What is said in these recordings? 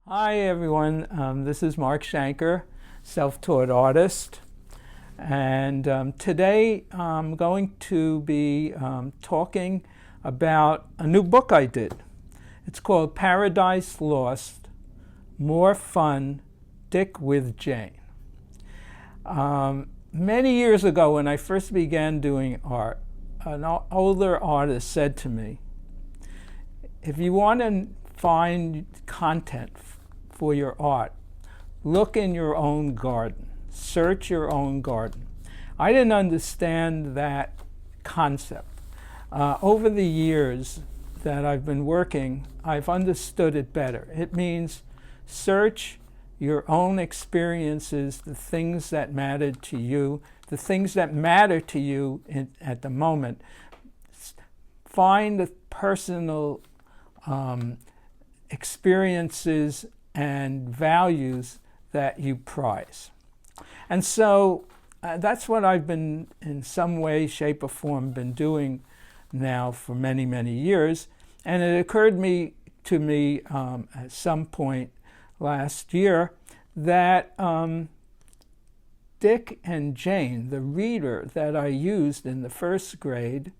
Hi everyone, this is Mark Shanker, self-taught artist, and today I'm going to be talking about a new book I did. It's called Paradise Lost, More Fun, Dick with Jane. Many years ago when I first began doing art, an older artist said to me, if you want to find content for your art, look in your own garden, search your own garden. I didn't understand that concept. Over the years that I've been working, I've understood it better. It means search your own experiences, the things that mattered to you, the things that matter to you at the moment. Find the personal experiences and values that you prize. And so that's what I've been, in some way, shape, or form, been doing now for many, many years. And it occurred to me at some point last year that Dick and Jane, the reader that I used in the first grade,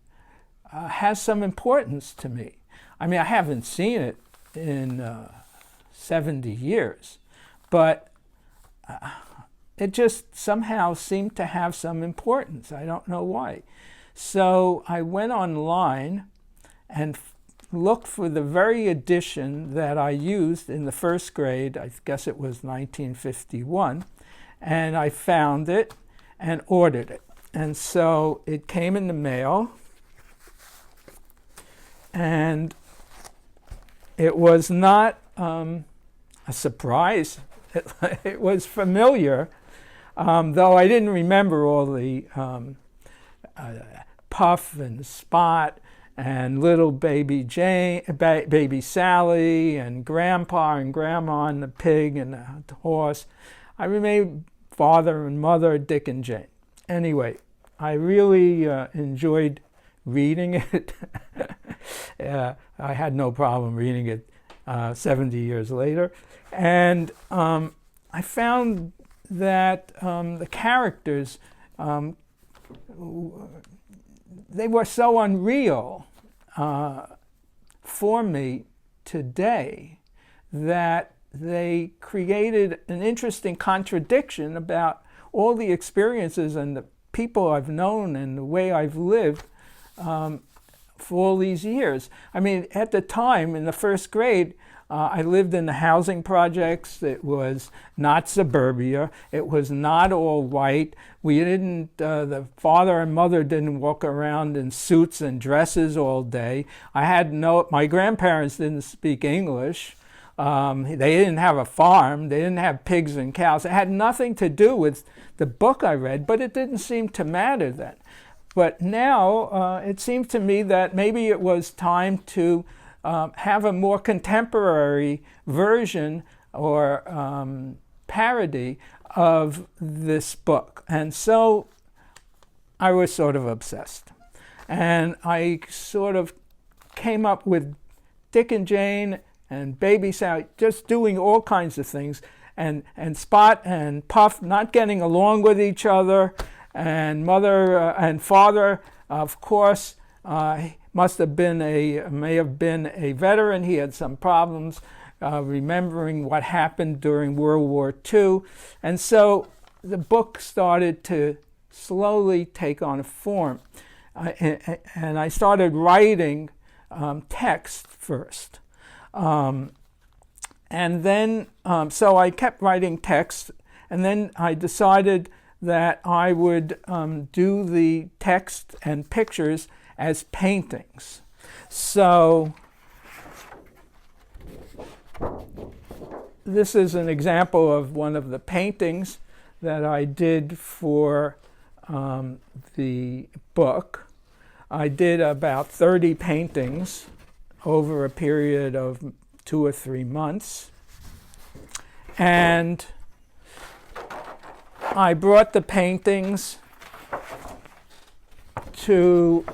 has some importance to me. I mean, I haven't seen it in 70 years, but it just somehow seemed to have some importance. I don't know why. So I went online and looked for the very edition that I used in the first grade. I guess it was 1951, and I found it and ordered it. And so it came in the mail, and it was not a surprise. It was familiar, though I didn't remember all the Puff and Spot and little baby Jane, baby Sally, and Grandpa and Grandma and the pig and the horse. I remember Father and Mother, Dick and Jane. Anyway, I really enjoyed reading it. I had no problem reading it 70 years later. And I found that the characters, they were so unreal for me today that they created an interesting contradiction about all the experiences and the people I've known and the way I've lived for all these years. I mean, at the time, in the first grade, I lived in the housing projects. It was not suburbia. It was not all white. We didn't, the father and mother didn't walk around in suits and dresses all day. My grandparents didn't speak English. They didn't have a farm. They didn't have pigs and cows. It had nothing to do with the book I read, but it didn't seem to matter then. But now it seems to me that maybe it was time to have a more contemporary version or parody of this book. And so I was sort of obsessed. And I sort of came up with Dick and Jane and Baby Sally just doing all kinds of things, and Spot and Puff not getting along with each other, and Mother and Father, of course, may have been a veteran. He had some problems remembering what happened during World War II. And so the book started to slowly take on a form. And I started writing text first. And then, so I kept writing text, and then I decided that I would do the text and pictures as paintings. So this is an example of one of the paintings that I did for the book. I did about 30 paintings over a period of 2 or 3 months. And I brought the paintings to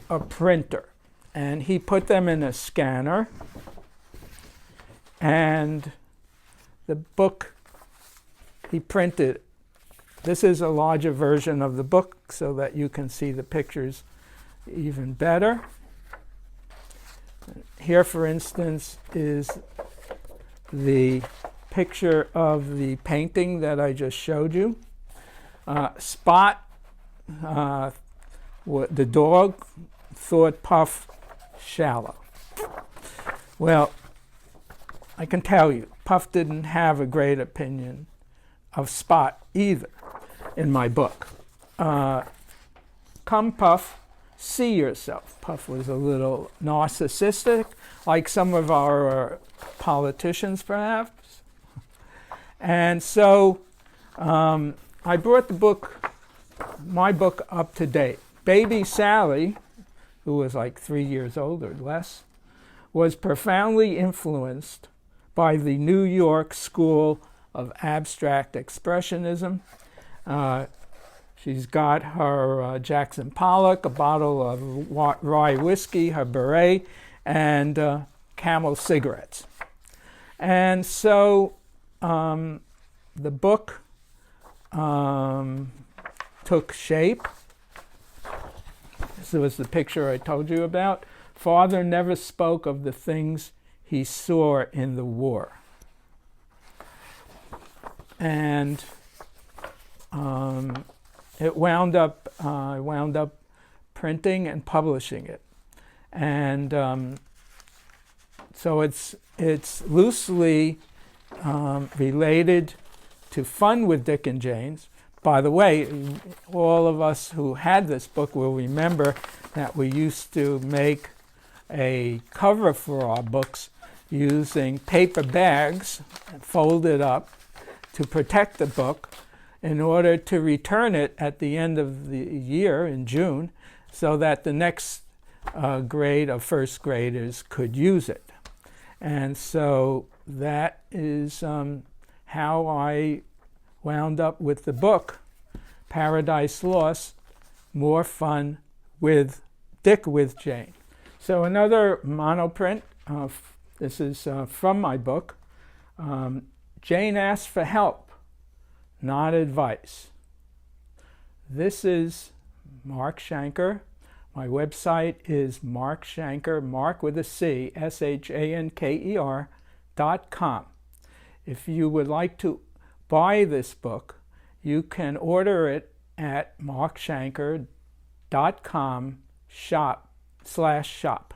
a printer, and he put them in a scanner, and the book he printed. This is a larger version of the book so that you can see the pictures even better. Here, for instance, is the picture of the painting that I just showed you. Spot, the dog, thought Puff shallow. Well, I can tell you, Puff didn't have a great opinion of Spot either in my book. Come, Puff, see yourself. Puff was a little narcissistic, like some of our politicians, perhaps. And so I brought my book up to date. Baby Sally, who was like 3 years old or less, was profoundly influenced by the New York School of Abstract Expressionism. She's got her Jackson Pollock, a bottle of rye whiskey, her beret, and Camel cigarettes. And so the book took shape. This was the picture I told you about. Father never spoke of the things he saw in the war. And I wound up printing and publishing it. And so it's loosely related to Fun with Dick and Jane's. By the way, all of us who had this book will remember that we used to make a cover for our books using paper bags folded up to protect the book in order to return it at the end of the year in June so that the next grade of first graders could use it. And so that is how I wound up with the book, Paradise Lost, More Fun with Dick with Jane. So another monoprint, this is from my book. Jane asked for help, not advice. This is Mark Shanker. My website is Mark Shanker, Mark with a C, SHANKER.com. If you would like to buy this book, you can order it at markshanker.com/shop.